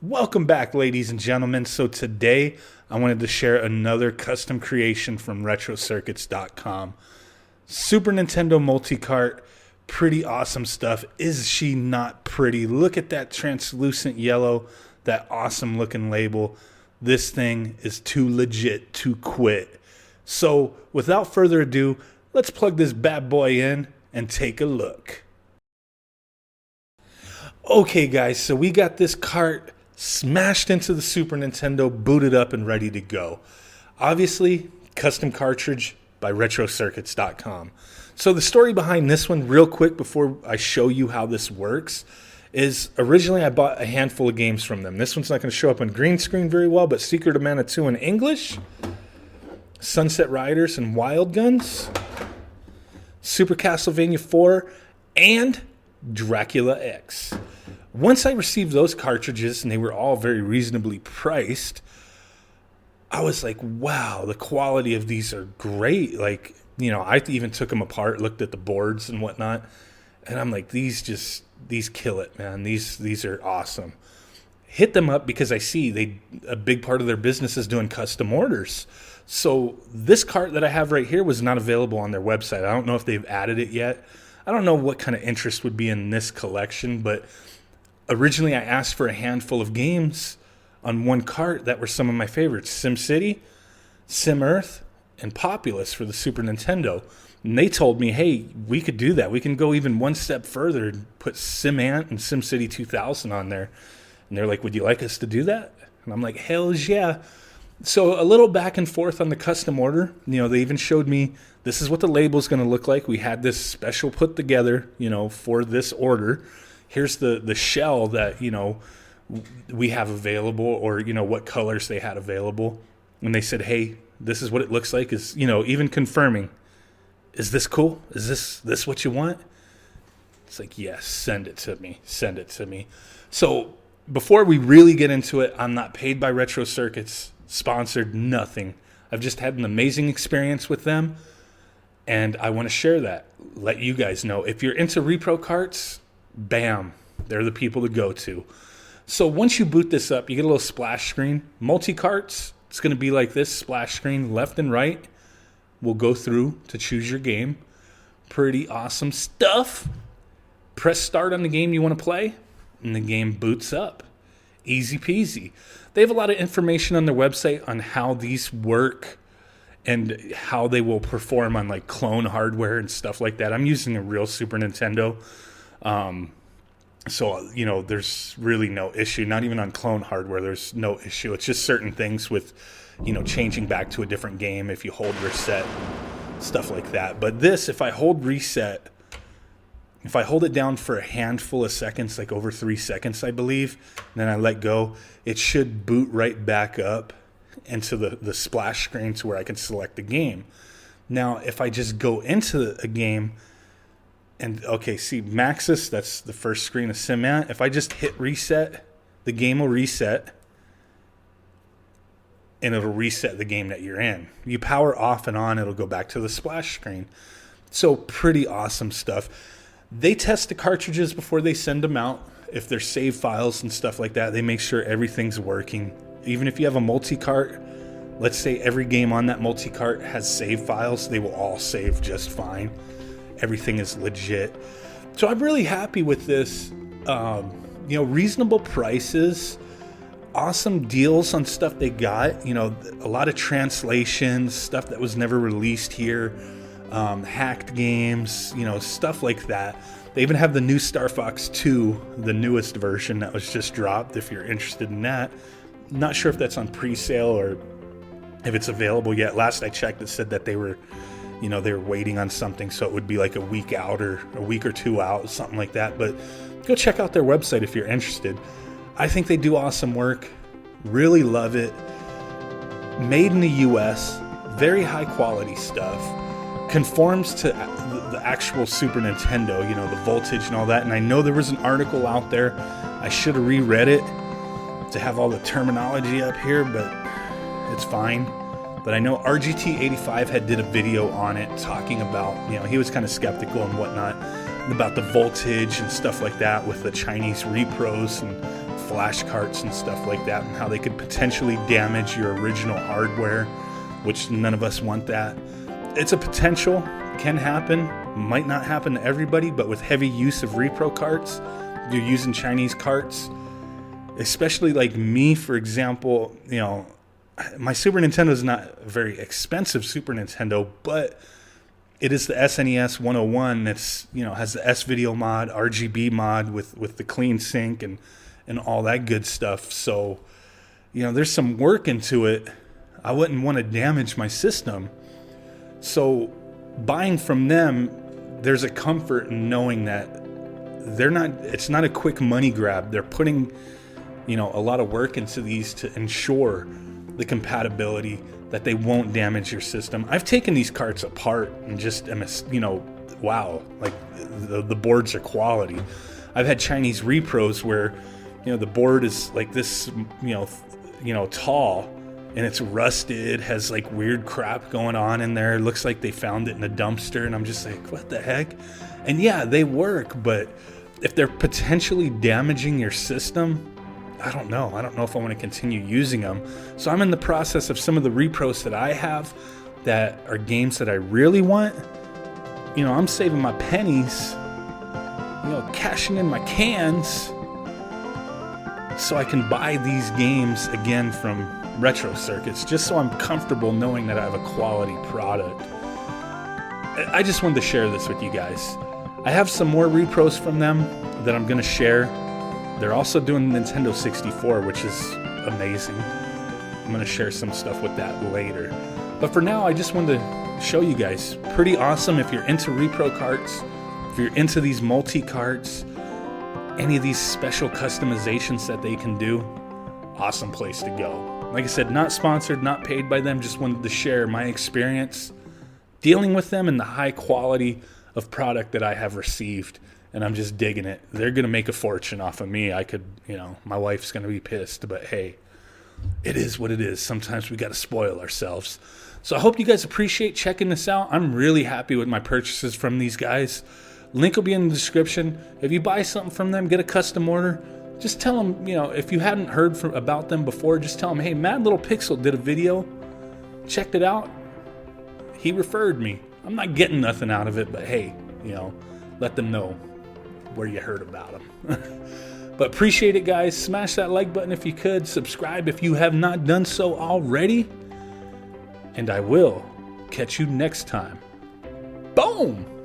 Welcome back, ladies and gentlemen. So today I wanted to share another custom creation from RetroCircuits.com. Super Nintendo multicart, pretty awesome stuff. Is she not pretty? Look at that translucent yellow, that awesome looking label. This thing is too legit to quit. So without further ado, let's plug this bad boy in and take a look. Okay guys, so we got this cart smashed into the Super Nintendo, booted up and ready to go. Obviously, custom cartridge by RetroCircuits.com. So the story behind this one, real quick before I show you how this works, is originally I bought a handful of games from them. This one's not going to show up on green screen very well, but Secret of Mana 2 in English, Sunset Riders and Wild Guns, Super Castlevania 4, and Dracula X. Once I received those cartridges, and they were all very reasonably priced, I was like, wow, the quality of these are great. Like, you know, I even took them apart, looked at the boards and whatnot, and I'm like, these kill it, man. These are awesome. Hit them up because I see a big part of their business is doing custom orders. So this cart that I have right here was not available on their website. I don't know if they've added it yet. I don't know what kind of interest would be in this collection, but originally I asked for a handful of games on one cart that were some of my favorites: SimCity, SimEarth, and Populous for the Super Nintendo. And they told me, hey, we could do that. We can go even one step further and put SimAnt and SimCity 2000 on there. And they're like, would you like us to do that? And I'm like, hells yeah. So a little back and forth on the custom order. You know, they even showed me this is what the label's going to look like. We had this special put together, you know, for this order. Here's the shell that, you know, we have available, or, you know, what colors they had available. And they said, hey, this is what it looks like. Is, you know, even confirming, is this cool? Is this what you want? It's like, yes, send it to me. Send it to me. So before we really get into it, I'm not paid by Retro Circuits, sponsored, nothing. I've just had an amazing experience with them, and I want to share that. Let you guys know. If you're into repro carts, bam, they're the people to go to. So once you boot this up, you get a little splash screen. Multi-carts, it's going to be like this splash screen, left and right. We'll go through to choose your game. Pretty awesome stuff. Press start on the game you want to play, and the game boots up. Easy peasy. They have a lot of information on their website on how these work and how they will perform on like clone hardware and stuff like that. I'm using a real Super Nintendo. So, you know, there's really no issue. Not even on clone hardware, there's no issue. It's just certain things with, you know, changing back to a different game if you hold reset, stuff like that. But this, if I hold reset, if I hold it down for a handful of seconds, like over 3 seconds, I believe, and then I let go, it should boot right back up into the splash screen to where I can select the game. Now, if I just go into a game, and okay, see, Maxis, that's the first screen of SimAnt. If I just hit reset, the game will reset, and it'll reset the game that you're in. You power off and on, it'll go back to the splash screen. So pretty awesome stuff. They test the cartridges before they send them out. If they're save files and stuff like that, they make sure everything's working. Even if you have a multi-cart, let's say every game on that multi-cart has save files, they will all save just fine. Everything is legit. So I'm really happy with this. You know, reasonable prices, awesome deals on stuff they got. You know, a lot of translations, stuff that was never released here, hacked games, you know, stuff like that. They even have the new Star Fox 2, the newest version that was just dropped, if you're interested in that. Not sure if that's on pre-sale or if it's available yet. Last I checked, it said that they were waiting on something, so it would be like a week out or a week or two out, something like that. But go check out their website if you're interested. I think they do awesome work. Really love it. Made in the US, very high quality stuff. Conforms to the actual Super Nintendo, you know, the voltage and all that. And I know there was an article out there. I should have reread it to have all the terminology up here, but it's fine. But I know RGT85 had did a video on it talking about, you know, he was kind of skeptical and whatnot about the voltage and stuff like that with the Chinese repros and flash carts and stuff like that, and how they could potentially damage your original hardware, which none of us want that. It's a potential, can happen, might not happen to everybody, but with heavy use of repro carts, you're using Chinese carts, especially like me, for example, you know, my Super Nintendo is not a very expensive Super Nintendo, but it is the SNES 101 that's, you know, has the S-Video mod, RGB mod with the clean sync and all that good stuff. So, you know, there's some work into it. I wouldn't want to damage my system. So buying from them, there's a comfort in knowing that it's not a quick money grab. They're putting, you know, a lot of work into these to ensure the compatibility, that they won't damage your system. I've taken these carts apart and just am, you know, wow, like the boards are quality. I've had Chinese repros where, you know, the board is like this, you know, tall, and it's rusted, has like weird crap going on in there. It looks like they found it in a dumpster, and I'm just like, what the heck? And yeah, they work, but if they're potentially damaging your system, I don't know if I want to continue using them. So I'm in the process of some of the repros that I have that are games that I really want. You know, I'm saving my pennies, you know, cashing in my cans so I can buy these games again from RetroCircuits, just so I'm comfortable knowing that I have a quality product. I just wanted to share this with you guys. I have some more repros from them that I'm going to share. They're also doing Nintendo 64, which is amazing. I'm going to share some stuff with that later. But for now, I just wanted to show you guys. Pretty awesome if you're into repro carts, if you're into these multi-carts, any of these special customizations that they can do, awesome place to go. Like I said, not sponsored, not paid by them, just wanted to share my experience dealing with them and the high quality of product that I have received. And I'm just digging it. They're going to make a fortune off of me. I could, you know, my wife's going to be pissed, but hey, it is what it is. Sometimes we got to spoil ourselves. So I hope you guys appreciate checking this out. I'm really happy with my purchases from these guys. Link will be in the description. If you buy something from them, get a custom order. Just tell them, you know, if you hadn't heard about them before, just tell them, hey, Mad Little Pixel did a video. Checked it out. He referred me. I'm not getting nothing out of it, but hey, you know, let them know where you heard about them. But appreciate it, guys. Smash that like button if you could. Subscribe if you have not done so already. And I will catch you next time. Boom!